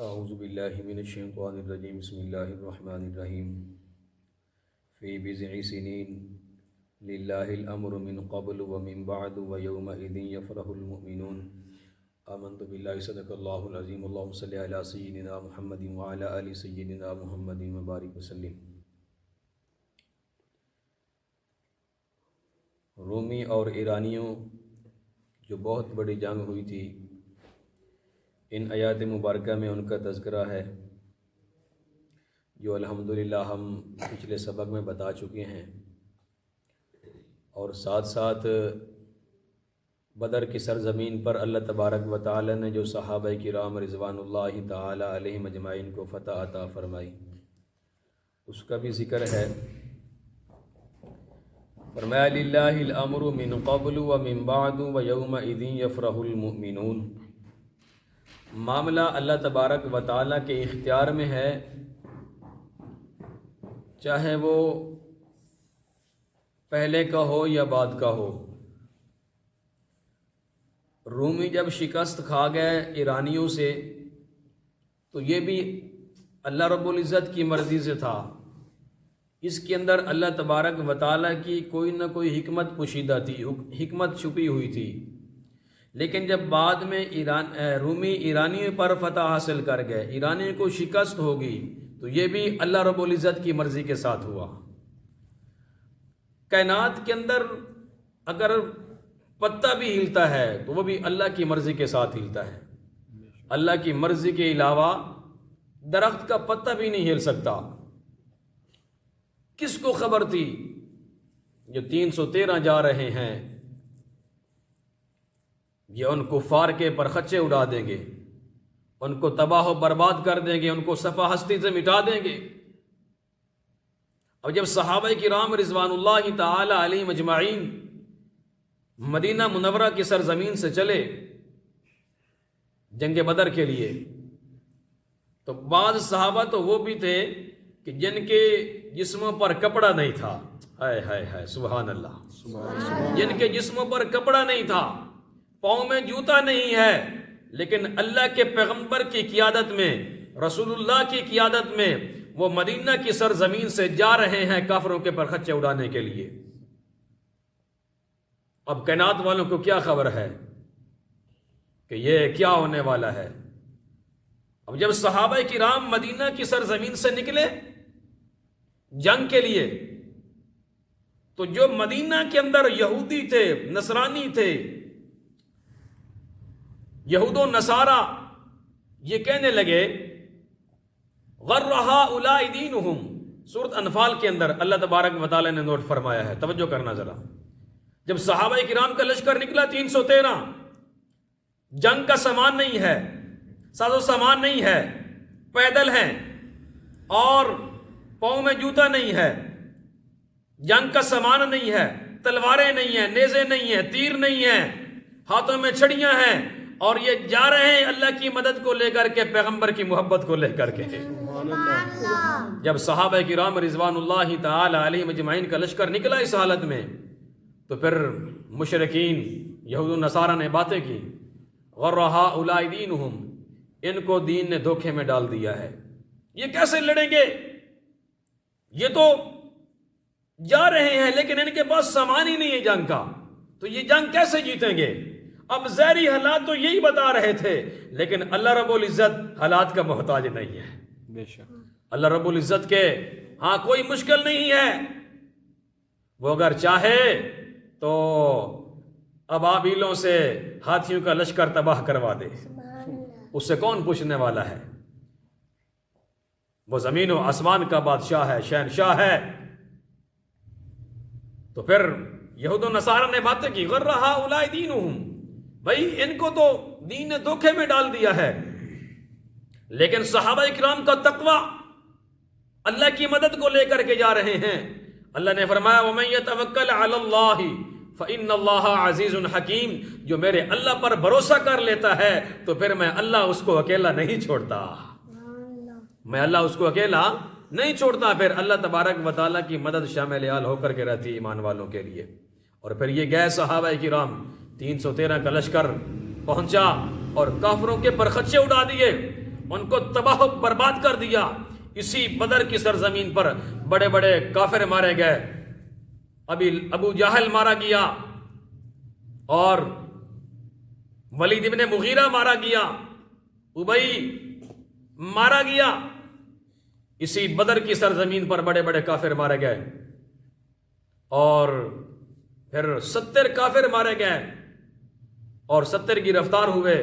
اعوذ باللہ من الشیطان الرجیم بسم اللہ الرحمن الرحیم فی بضع سنین للہ الامر من قبل ومن بعد ویومئذ یفرح المؤمنون آمنت باللہ صدق اللہ العظیم اللہم صلی علی سیدنا محمد وعلی آل سیدنا محمد مبارک وسلم۔ رومی اور ایرانیوں جو بہت بڑی جنگ ہوئی تھی، ان آیات مبارکہ میں ان کا تذکرہ ہے جو الحمدللہ ہم پچھلے سبق میں بتا چکے ہیں، اور ساتھ ساتھ بدر کی سرزمین پر اللہ تبارک و تعالی نے جو صحابہ کرام رضوان اللہ تعالی علیہم اجمعین کو فتح عطا فرمائی، اس کا بھی ذکر ہے۔ فرمایا للہ الامر من قبل ومن بعد ویومئذ یفرح المؤمنون، معاملہ اللہ تبارک و تعالیٰ کے اختیار میں ہے، چاہے وہ پہلے کا ہو یا بعد کا ہو۔ رومی جب شکست کھا گئے ایرانیوں سے تو یہ بھی اللہ رب العزت کی مرضی سے تھا، اس کے اندر اللہ تبارک و تعالیٰ کی کوئی نہ کوئی حکمت پوشیدہ تھی، حکمت چھپی ہوئی تھی۔ لیکن جب بعد میں رومی ایرانیوں پر فتح حاصل کر گئے، ایرانیوں کو شکست ہوگی، تو یہ بھی اللہ رب العزت کی مرضی کے ساتھ ہوا۔ کائنات کے اندر اگر پتا بھی ہلتا ہے تو وہ بھی اللہ کی مرضی کے ساتھ ہلتا ہے، اللہ کی مرضی کے علاوہ درخت کا پتا بھی نہیں ہل سکتا۔ کس کو خبر تھی جو 313 جا رہے ہیں یہ ان کفار کے پرخچے اڑا دیں گے، ان کو تباہ و برباد کر دیں گے، ان کو صفحہ ہستی سے مٹا دیں گے۔ اب جب صحابہ کرام رضوان اللہ تعالی علیہم اجمعین مدینہ منورہ کی سرزمین سے چلے جنگ بدر کے لیے، تو بعض صحابہ تو وہ بھی تھے کہ جن کے جسموں پر کپڑا نہیں تھا، ہائے ہائے ہائے سبحان اللہ، جن کے جسموں پر کپڑا نہیں تھا، پاؤں میں جوتا نہیں ہے، لیکن اللہ کے پیغمبر کی قیادت میں، رسول اللہ کی قیادت میں وہ مدینہ کی سرزمین سے جا رہے ہیں کافروں کے پرخچے اڑانے کے لیے۔ اب کائنات والوں کو کیا خبر ہے کہ یہ کیا ہونے والا ہے؟ اب جب صحابہ کرام مدینہ کی سرزمین سے نکلے جنگ کے لیے، تو جو مدینہ کے اندر یہودی تھے، نصرانی تھے، یہود و نصارہ، یہ کہنے لگے غر ہؤلاء دینہم۔ سورۃ انفال کے اندر اللہ تبارک و تعالی نے نوٹ فرمایا ہے، توجہ کرنا ذرا۔ جب صحابہ کرام کا لشکر نکلا 313، جنگ کا سامان نہیں ہے، ساز و سامان نہیں ہے، پیدل ہیں اور پاؤں میں جوتا نہیں ہے، جنگ کا سامان نہیں ہے، تلواریں نہیں ہیں، نیزے نہیں ہیں، تیر نہیں ہیں، ہاتھوں میں چھڑیاں ہیں، اور یہ جا رہے ہیں اللہ کی مدد کو لے کر کے، پیغمبر کی محبت کو لے کر کے۔ جب صحابہ کرام رضوان اللہ تعالی علیہم اجمعین کا لشکر نکلا اس حالت میں، تو پھر مشرکین یہود و نصارہ نے باتیں کی، غر ہؤلاء دینہم، ان کو دین نے دھوکے میں ڈال دیا ہے، یہ کیسے لڑیں گے؟ یہ تو جا رہے ہیں لیکن ان کے پاس سامان ہی نہیں ہے جنگ کا، تو یہ جنگ کیسے جیتیں گے؟ اب ظاہری حالات تو یہی بتا رہے تھے، لیکن اللہ رب العزت حالات کا محتاج نہیں ہے۔ بے شک اللہ رب العزت کے ہاں کوئی مشکل نہیں ہے، وہ اگر چاہے تو ابابیلوں سے ہاتھیوں کا لشکر تباہ کروا دے، اس سے کون پوچھنے والا ہے؟ وہ زمین و آسمان کا بادشاہ ہے، شہنشاہ ہے۔ تو پھر یہود و نصارہ نے باتیں کی، غر ہؤلاء دینہم، بھائی ان کو تو دین نے دھوکے میں ڈال دیا ہے، لیکن صحابہ کرام کا تقوی اللہ کی مدد کو لے کر کے جا رہے ہیں۔ اللہ نے فرمایا وَمَن يَتَوَكَّلْ عَلَى اللَّهِ فَإِنَّ اللَّهَ عَزِيزٌ حَكِيمٌ، جو میرے اللہ پر بھروسہ کر لیتا ہے تو پھر میں اللہ اس کو اکیلا نہیں چھوڑتا، میں اللہ اس کو اکیلا نہیں چھوڑتا۔ پھر اللہ تبارک و تعالیٰ کی مدد شامل حال ہو کر کے رہتی ہے ایمان والوں کے لیے۔ اور پھر یہ گئے صحابہ کرام، 313 کا لشکر پہنچا اور کافروں کے پرخچے اڑا دیے، ان کو تباہ و برباد کر دیا۔ اسی بدر کی سرزمین پر بڑے بڑے کافر مارے گئے، ابو جہل مارا گیا اور ولید ابن مغیرہ مارا گیا، ابئی مارا گیا۔ اسی بدر کی سرزمین پر بڑے بڑے کافر مارے گئے اور پھر 70 کافر مارے گئے اور 70 گرفتار ہوئے۔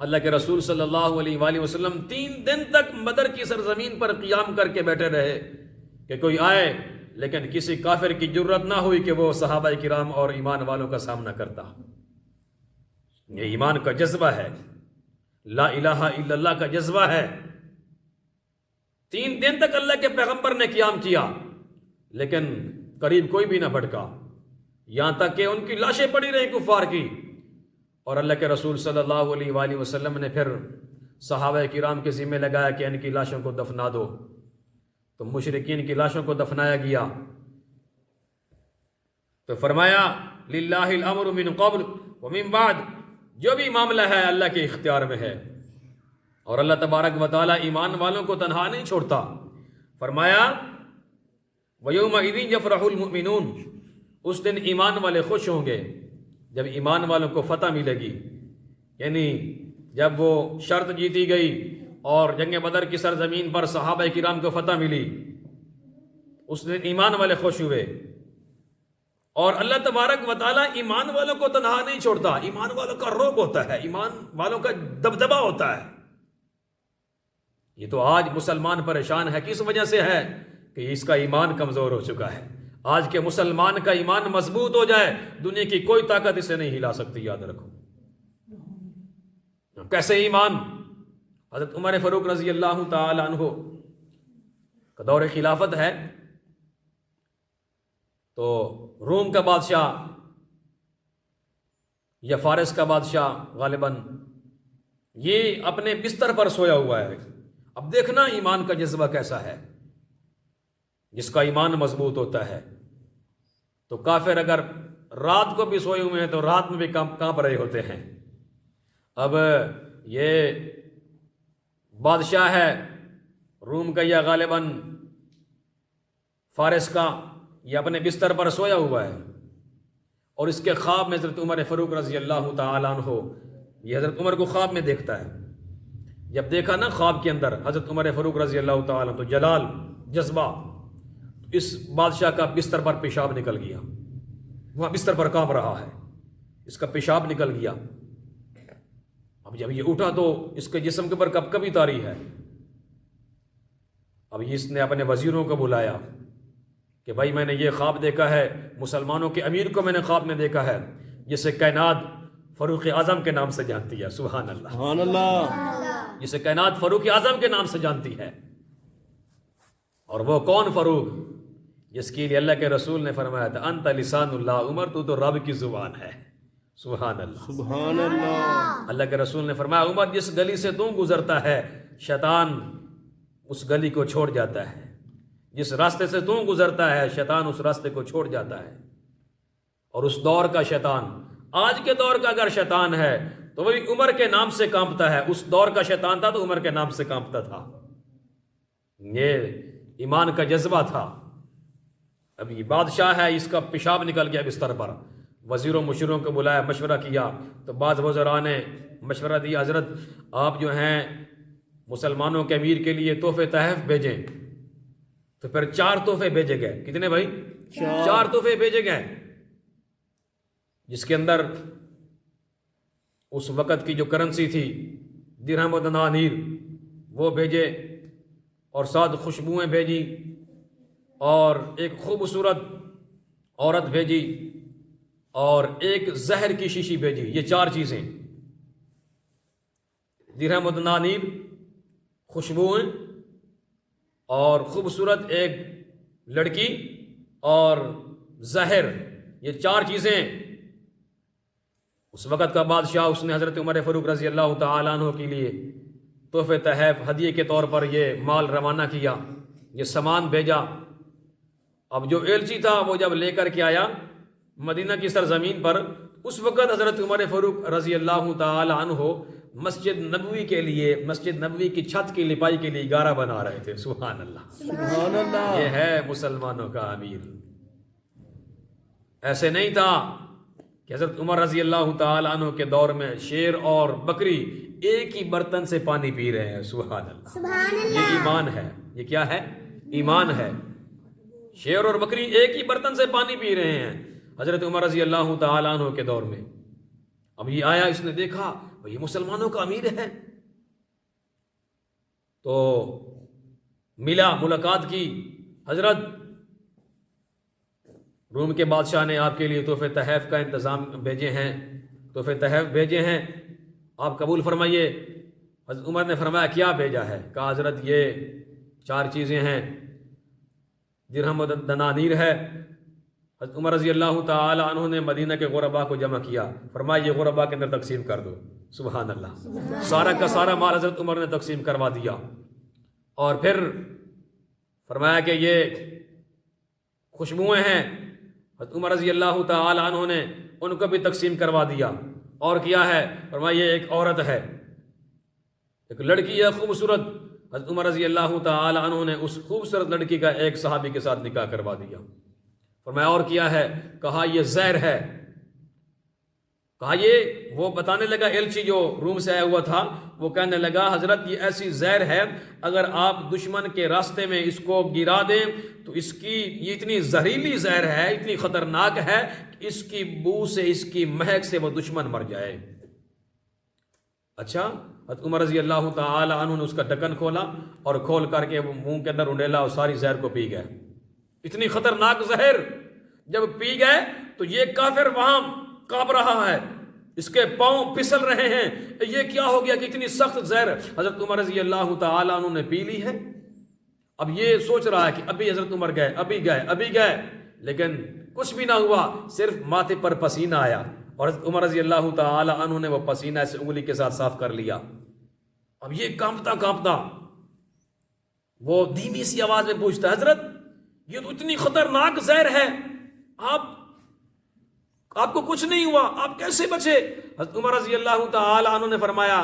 اللہ کے رسول صلی اللہ علیہ وآلہ وسلم 3 دن تک بدر کی سرزمین پر قیام کر کے بیٹھے رہے کہ کوئی آئے، لیکن کسی کافر کی جرت نہ ہوئی کہ وہ صحابہ کرام اور ایمان والوں کا سامنا کرتا۔ یہ ایمان کا جذبہ ہے، لا الہ الا اللہ کا جذبہ ہے۔ 3 دن تک اللہ کے پیغمبر نے قیام کیا لیکن قریب کوئی بھی نہ بھٹکا، یہاں تک کہ ان کی لاشیں پڑی رہی کفار کی، اور اللہ کے رسول صلی اللہ علیہ وآلہ وسلم نے پھر صحابہ کرام کے ذمہ لگایا کہ ان کی لاشوں کو دفنا دو، تو مشرکین کی لاشوں کو دفنایا گیا۔ تو فرمایا للہ الامر من قبل ومن بعد، جو بھی معاملہ ہے اللہ کے اختیار میں ہے، اور اللہ تبارک و تعالی ایمان والوں کو تنہا نہیں چھوڑتا۔ فرمایا وَيَوْمَئِذٍ يَفْرَحُ الْمُؤْمِنُونَ، اس دن ایمان والے خوش ہوں گے جب ایمان والوں کو فتح ملے گی، یعنی جب وہ شرط جیتی گئی اور جنگ بدر کی سرزمین پر صحابہ کرام کو فتح ملی، اس دن ایمان والے خوش ہوئے۔ اور اللہ تبارک و تعالیٰ ایمان والوں کو تنہا نہیں چھوڑتا، ایمان والوں کا رعب ہوتا ہے، ایمان والوں کا دبدبہ ہوتا ہے۔ یہ تو آج مسلمان پریشان ہے، کس وجہ سے ہے کہ اس کا ایمان کمزور ہو چکا ہے۔ آج کے مسلمان کا ایمان مضبوط ہو جائے، دنیا کی کوئی طاقت اسے نہیں ہلا سکتی، یاد رکھو۔ کیسے ایمان؟ حضرت عمر فاروق رضی اللہ تعالی عنہ کا دور خلافت ہے، تو روم کا بادشاہ یا فارس کا بادشاہ غالباً یہ اپنے بستر پر سویا ہوا ہے۔ اب دیکھنا ایمان کا جذبہ کیسا ہے۔ جس کا ایمان مضبوط ہوتا ہے تو کافر اگر رات کو بھی سوئے ہوئے ہیں تو رات میں بھی کانپ رہے ہوتے ہیں۔ اب یہ بادشاہ ہے روم کا یا غالباً فارس کا، یہ اپنے بستر پر سویا ہوا ہے، اور اس کے خواب میں حضرت عمر فاروق رضی اللہ تعالیٰ عنہ، یہ حضرت عمر کو خواب میں دیکھتا ہے۔ جب دیکھا نا خواب کے اندر حضرت عمر فاروق رضی اللہ تعالیٰ عنہ، تو جلال، جذبہ، اس بادشاہ کا بستر پر پیشاب نکل گیا، وہاں بستر پر کانپ رہا ہے، اس کا پیشاب نکل گیا۔ اب جب یہ اٹھا تو اس کے جسم کے اوپر کبکبی طاری ہے۔ اب اس نے اپنے وزیروں کو بلایا کہ بھائی میں نے یہ خواب دیکھا ہے، مسلمانوں کے امیر کو میں نے خواب میں دیکھا ہے، جسے کائنات فاروق اعظم کے نام سے جانتی ہے۔ سبحان اللہ، سبحان اللہ، جسے کائنات فاروق اعظم کے نام سے جانتی ہے۔ اور وہ کون فاروق؟ جس کے لیے اللہ کے رسول نے فرمایا تھا انت لسان اللہ، عمر تو رب کی زبان ہے۔ سبحان اللہ، سبحان اللہ۔ اللہ کے رسول نے فرمایا عمر جس گلی سے تم گزرتا ہے شیطان اس گلی کو چھوڑ جاتا ہے، جس راستے سے تم گزرتا ہے شیطان اس راستے کو چھوڑ جاتا ہے۔ اور اس دور کا شیطان، آج کے دور کا اگر شیطان ہے تو وہی عمر کے نام سے کانپتا ہے، اس دور کا شیطان تھا تو عمر کے نام سے کانپتا تھا۔ یہ ایمان کا جذبہ تھا۔ اب یہ بادشاہ ہے، اس کا پیشاب نکل گیا بستر پر، وزیروں مشیروں کو بلایا، مشورہ کیا، تو بعض وزراء نے مشورہ دیا حضرت آپ جو ہیں مسلمانوں کے امیر کے لیے تحفے تحائف بھیجیں۔ تو پھر 4 تحفے بھیجے گئے۔ کتنے بھائی؟ 4 تحفے بھیجے گئے، جس کے اندر اس وقت کی جو کرنسی تھی درہم و دنانیر وہ بھیجے، اور ساتھ خوشبوئیں بھیجی، اور ایک خوبصورت عورت بھیجی، اور ایک زہر کی شیشی بھیجی۔ یہ 4 چیزیں، درہم و دنانیر، خوشبوئیں اور خوبصورت ایک لڑکی اور زہر، یہ 4 چیزیں اس وقت کا بادشاہ اس نے حضرت عمر فاروق رضی اللہ تعالیٰ عنہ کے لیے تحفے تحائف ہدیے کے طور پر یہ مال روانہ کیا، یہ سامان بھیجا۔ اب جو ایلچی تھا وہ جب لے کر کے آیا مدینہ کی سرزمین پر، اس وقت حضرت عمر فاروق رضی اللہ تعالی عنہ مسجد نبوی کے لیے، مسجد نبوی کی چھت کی لپائی کے لیے گارا بنا رہے تھے. سبحان اللہ. سبحان اللہ. یہ ہے مسلمانوں کا امیر. ایسے نہیں تھا کہ حضرت عمر رضی اللہ تعالی عنہ کے دور میں شیر اور بکری ایک ہی برتن سے پانی پی رہے ہیں. سبحان اللہ. یہ ایمان ہے. یہ کیا ہے؟ ایمان ہے. شیر اور بکری ایک ہی برتن سے پانی پی رہے ہیں حضرت عمر رضی اللہ تعالی عنہ کے دور میں. اب یہ آیا، اس نے دیکھا یہ مسلمانوں کا امیر ہے، تو ملا، ملاقات کی. حضرت روم کے بادشاہ نے آپ کے لیے تحفے تحائف کا انتظام بھیجے ہیں، تحفے تحائف بھیجے ہیں، آپ قبول فرمائیے. حضرت عمر نے فرمایا کیا بھیجا ہے؟ کہا حضرت یہ 4 چیزیں ہیں، درہم و دنانیر ہے. حضرت عمر رضی اللہ تعالی عنہ نے مدینہ کے غرباء کو جمع کیا، فرمایا یہ غرباء کے اندر تقسیم کر دو. سبحان اللہ. سارا کا سارا مال حضرت عمر نے تقسیم کروا دیا، اور پھر فرمایا کہ یہ خوشبوئیں ہیں، حضرت عمر رضی اللہ تعالی عنہ نے ان کو بھی تقسیم کروا دیا. اور کیا ہے؟ فرمایا یہ ایک عورت ہے، ایک لڑکی ہے خوبصورت. حضرت عمر رضی اللہ تعالی عنہ نے اس خوبصورت لڑکی کا ایک صحابی کے ساتھ نکاح کروا دیا. فرمایا اور کیا ہے؟ کہا یہ زہر ہے. کہا یہ، وہ بتانے لگا ایلچی جو روم سے آیا ہوا تھا، وہ کہنے لگا حضرت یہ ایسی زہر ہے، اگر آپ دشمن کے راستے میں اس کو گرا دیں تو اس کی، یہ اتنی زہریلی زہر ہے، اتنی خطرناک ہے کہ اس کی بو سے، اس کی مہک سے وہ دشمن مر جائے. اچھا. حضرت عمر رضی اللہ تعالی عنہ نے اس کا ڈھکن کھولا اور کھول کر کے وہ منہ کے اندر انڈیلا اور ساری زہر کو پی گئے. اتنی خطرناک زہر جب پی گئے تو یہ کافر وہاں کانپ رہا ہے، اس کے پاؤں پھسل رہے ہیں، یہ کیا ہو گیا کہ اتنی سخت زہر حضرت عمر رضی اللہ تعالی عنہ نے پی لی ہے. اب یہ سوچ رہا ہے کہ ابھی حضرت عمر گئے، ابھی گئے، لیکن کچھ بھی نہ ہوا، صرف ماتھے پر پسینہ آیا، اور حضرت عمر رضی اللہ تعالی عنہ نے وہ پسینہ ایسے انگلی کے ساتھ صاف کر لیا. اب یہ کانپتا وہ دھیمی سی آواز میں پوچھتا ہے حضرت یہ تو اتنی خطرناک زہر ہے، آپ کو کچھ نہیں ہوا، آپ کیسے بچے؟ حضرت عمر رضی اللہ تعالی عنہ نے فرمایا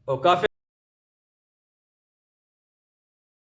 او کافر